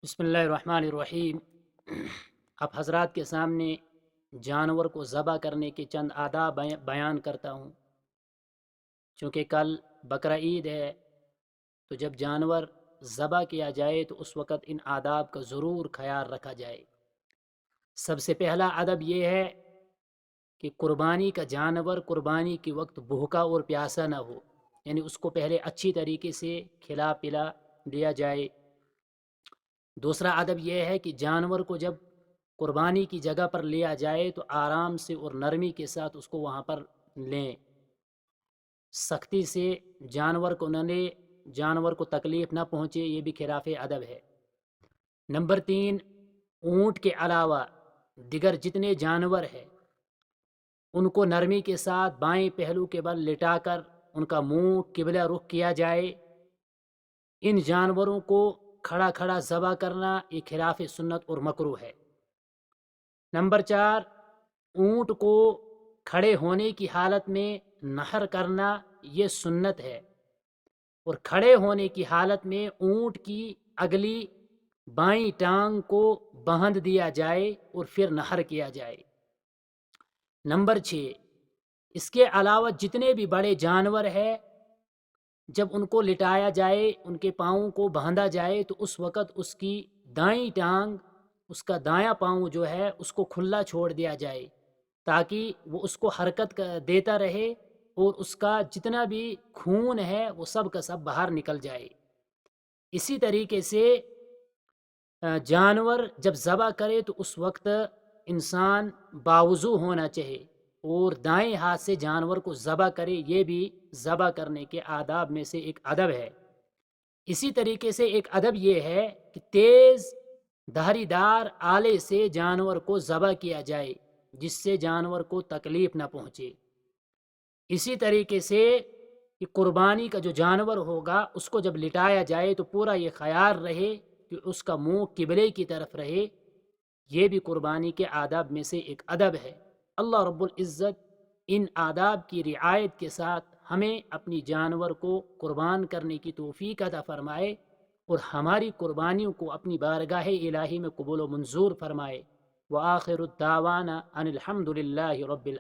بسم اللہ الرحمن الرحیم۔ اب حضرات کے سامنے جانور کو ذبح کرنے کے چند آداب بیان کرتا ہوں۔ چونکہ کل بقرہ عید ہے تو جب جانور ذبح کیا جائے تو اس وقت ان آداب کا ضرور خیال رکھا جائے۔ سب سے پہلا ادب یہ ہے کہ قربانی کا جانور قربانی کے وقت بھوکا اور پیاسا نہ ہو، یعنی اس کو پہلے اچھی طریقے سے کھلا پلا دیا جائے۔ دوسرا ادب یہ ہے کہ جانور کو جب قربانی کی جگہ پر لیا جائے تو آرام سے اور نرمی کے ساتھ اس کو وہاں پر لیں، سختی سے جانور کو نہ لے، جانور کو تکلیف نہ پہنچے، یہ بھی خلاف ادب ہے۔ نمبر 3، اونٹ کے علاوہ دیگر جتنے جانور ہیں ان کو نرمی کے ساتھ بائیں پہلو کے بل لٹا کر ان کا منہ قبلہ رخ کیا جائے۔ ان جانوروں کو کھڑا کھڑا ذبح کرنا یہ خلاف سنت اور مکروہ ہے۔ نمبر 4، اونٹ کو کھڑے ہونے کی حالت میں نحر کرنا یہ سنت ہے، اور کھڑے ہونے کی حالت میں اونٹ کی اگلی بائیں ٹانگ کو باندھ دیا جائے اور پھر نحر کیا جائے۔ نمبر 6، اس کے علاوہ جتنے بھی بڑے جانور ہیں جب ان کو لٹایا جائے، ان کے پاؤں کو باندھا جائے تو اس وقت اس کی دائیں ٹانگ، اس کا دایاں پاؤں جو ہے اس کو کھلا چھوڑ دیا جائے تاکہ وہ اس کو حرکت دیتا رہے اور اس کا جتنا بھی خون ہے وہ سب کا سب باہر نکل جائے۔ اسی طریقے سے جانور جب ذبح کرے تو اس وقت انسان باوضو ہونا چاہیے اور دائیں ہاتھ سے جانور کو ذبح کرے، یہ بھی ذبح کرنے کے آداب میں سے ایک ادب ہے۔ اسی طریقے سے ایک ادب یہ ہے کہ تیز دھاری دار آلے سے جانور کو ذبح کیا جائے جس سے جانور کو تکلیف نہ پہنچے۔ اسی طریقے سے کہ قربانی کا جو جانور ہوگا اس کو جب لٹایا جائے تو پورا یہ خیال رہے کہ اس کا منہ قبلے کی طرف رہے، یہ بھی قربانی کے آداب میں سے ایک ادب ہے۔ اللہ رب العزت ان آداب کی رعایت کے ساتھ ہمیں اپنی جانور کو قربان کرنے کی توفیق عطا فرمائے اور ہماری قربانیوں کو اپنی بارگاہ الہی میں قبول و منظور فرمائے۔ وآخر الدعوانا ان الحمد للہ رب العالمین۔